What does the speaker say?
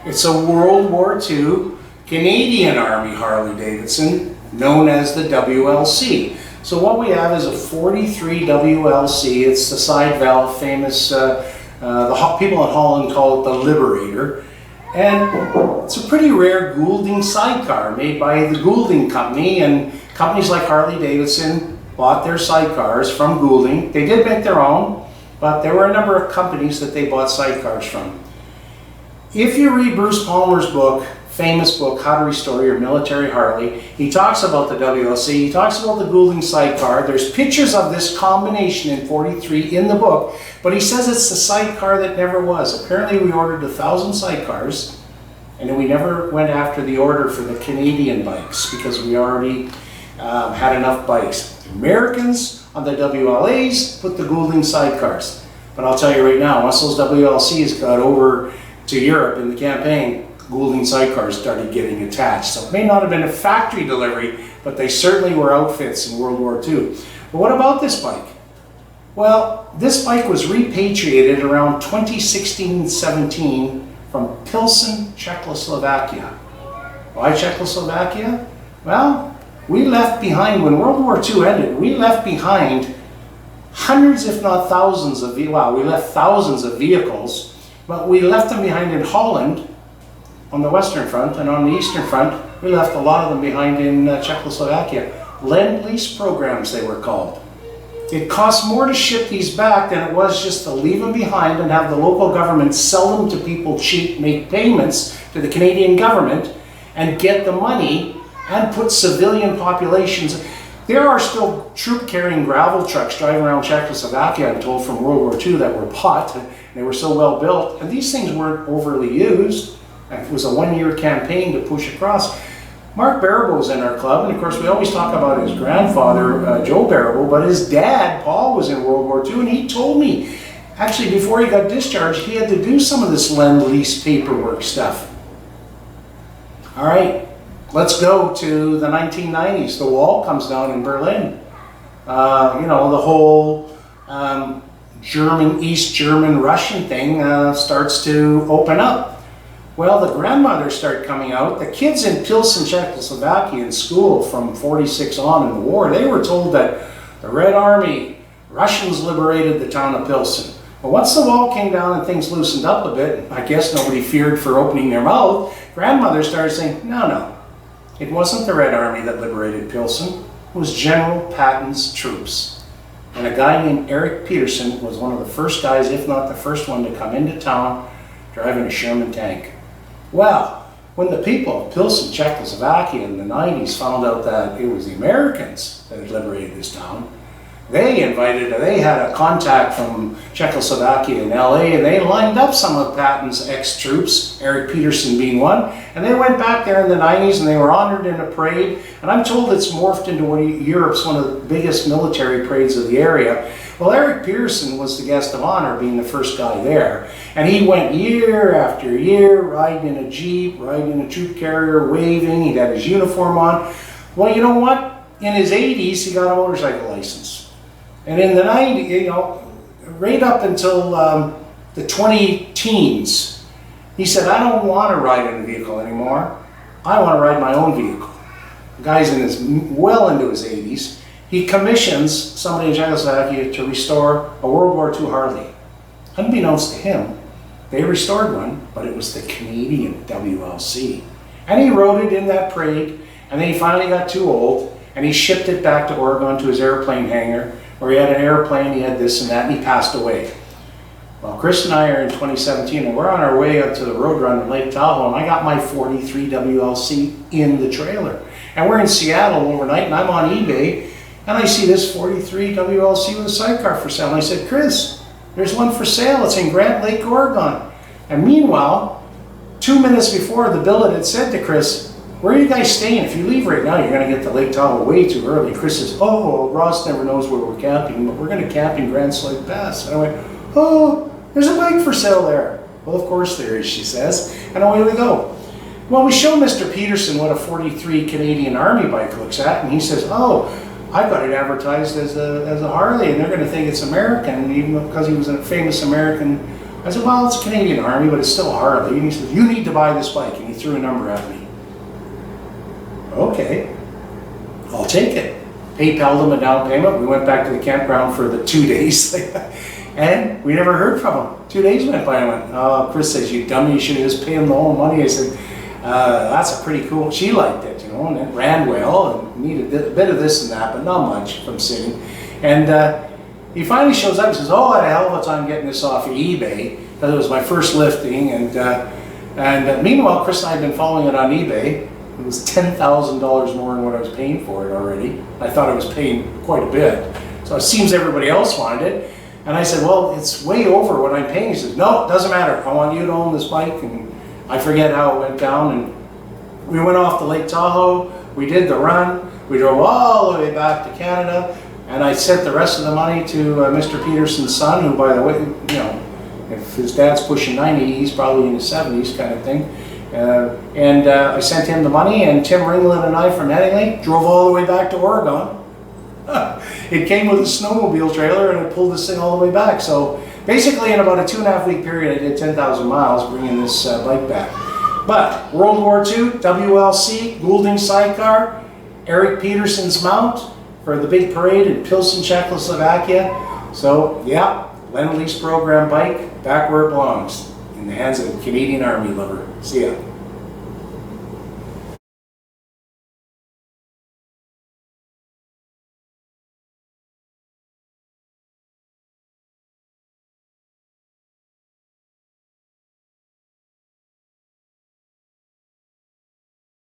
It's a World War II Canadian Army Harley-Davidson known as the WLC. So what we have is a 43 WLC. It's the side valve, famous, the people in Holland call it the Liberator. And it's a pretty rare Goulding sidecar made by the Goulding Company, and companies like Harley-Davidson bought their sidecars from Goulding. They did make their own, but there were a number of companies that they bought sidecars from. If you read Bruce Palmer's book, famous book, How to Restore Your Military Harley, he talks about the WLC, he talks about the Goulding sidecar. There's pictures of this combination in 43 in the book, but he says it's the sidecar that never was. Apparently we ordered 1,000 sidecars, and then we never went after the order for the Canadian bikes because we already had enough bikes. The Americans on the WLAs put the Goulding sidecars. But I'll tell you right now, once those WLCs got over to Europe in the campaign, Goulding sidecars started getting attached. So it may not have been a factory delivery, but they certainly were outfits in World War II. But what about this bike? Well, this bike was repatriated around 2016-17 from Pilsen, Czechoslovakia. Why Czechoslovakia? Well, we left behind, when World War II ended, we left behind hundreds, if not thousands of, well, we left thousands of vehicles, but we left them behind in Holland on the Western Front, and on the Eastern Front, we left a lot of them behind in Czechoslovakia. Lend-lease programs, they were called. It cost more to ship these back than it was just to leave them behind and have the local government sell them to people cheap, make payments to the Canadian government, and get the money and put civilian populations. There are still troop-carrying gravel trucks driving around Czechoslovakia, I'm told, from World War II that were bought. They were so well built, and these things weren't overly used. It was a one-year campaign to push across. Mark Barabo was in our club, and of course we always talk about his grandfather, Joe Barabo, but his dad, Paul, was in World War II, and he told me, actually before he got discharged, he had to do some of this lend-lease paperwork stuff. All right, let's go to the 1990s. The wall comes down in Berlin. You know, the whole German, East German, Russian thing starts to open up. Well, the grandmothers start coming out. The kids in Pilsen, Czechoslovakia in school from 46 on in the war, they were told that the Red Army, Russians liberated the town of Pilsen. But once the wall came down and things loosened up a bit, I guess nobody feared for opening their mouth, grandmothers started saying, no, it wasn't the Red Army that liberated Pilsen, it was General Patton's troops. And a guy named Eric Peterson was one of the first guys, if not the first one, to come into town driving a Sherman tank. Well, when the people of Pilsen, Czechoslovakia in the 90s found out that it was the Americans that had liberated this town, they had a contact from Czechoslovakia in LA, and they lined up some of Patton's ex-troops, Eric Peterson being one, and they went back there in the 90s and they were honored in a parade, and I'm told it's morphed into Europe's one of the biggest military parades of the area. Well, Eric Peterson was the guest of honor, being the first guy there, and he went year after year, riding in a Jeep, riding in a troop carrier, waving, he'd had his uniform on. Well, you know what? In his 80s, he got a motorcycle license. And in the 90s, you know, right up until the 20-teens, he said, I don't want to ride in a vehicle anymore. I want to ride my own vehicle. The guy's well into his 80s. He commissions somebody in Czechoslovakia to restore a World War II Harley. Unbeknownst to him, they restored one, but it was the Canadian WLC. And he rode it in that parade, and then he finally got too old, and he shipped it back to Oregon to his airplane hangar, where he had an airplane, he had this and that, and he passed away. Well, Chris and I are in 2017, and we're on our way up to the road run in Lake Tahoe, and I got my 43 WLC in the trailer. And we're in Seattle overnight, and I'm on eBay, and I see this 43 WLC with a sidecar for sale. And I said, Chris, there's one for sale. It's in Grant Lake, Oregon. And meanwhile, 2 minutes before, the billet had said to Chris, where are you guys staying? If you leave right now, you're going to get to Lake Tahoe way too early. Chris says, oh, Ross never knows where we're camping, but we're going to camp in Grand Slate Pass. And I went, oh, there's a bike for sale there. Well, of course there is, she says. And away we go. Well, we show Mr. Peterson what a 43 Canadian Army bike looks at, and he says, oh, I've got it advertised as a Harley, and they're going to think it's American, even because he was a famous American I said, well, it's Canadian Army, but it's still Harley. And he said, you need to buy this bike. And he threw a number at me. Okay, I'll take it. PayPal'd him a down payment. We went back to the campground for the 2 days. And we never heard from him. 2 days went by and I went, oh, Chris says, you dummy, you should have just paid him the whole money. I said, that's a pretty cool, she liked it, you know, and it ran well and needed a bit of this and that, but not much from sitting. And he finally shows up and says, oh, I had a hell of a time getting this off of eBay, because it was my first lifting. And meanwhile, Chris and I had been following it on eBay. It was $10,000 more than what I was paying for it already. I thought I was paying quite a bit. So it seems everybody else wanted it. And I said, well, it's way over what I'm paying. He says, no, it doesn't matter. I want you to own this bike. And I forget how it went down. And we went off to Lake Tahoe. We did the run. We drove all the way back to Canada. And I sent the rest of the money to Mr. Peterson's son, who, by the way, you know, if his dad's pushing 90, he's probably in his 70s kind of thing. I sent him the money, and Tim Ringland and I from Headingley drove all the way back to Oregon. It came with a snowmobile trailer and it pulled this thing all the way back. So basically in about a 2.5 week period I did 10,000 miles bringing this bike back. But World War II, WLC, Goulding sidecar, Eric Peterson's mount for the big parade in Pilsen, Czechoslovakia. So yeah, Lend-Lease program bike back where it belongs, in the hands of a Canadian Army lover. See ya.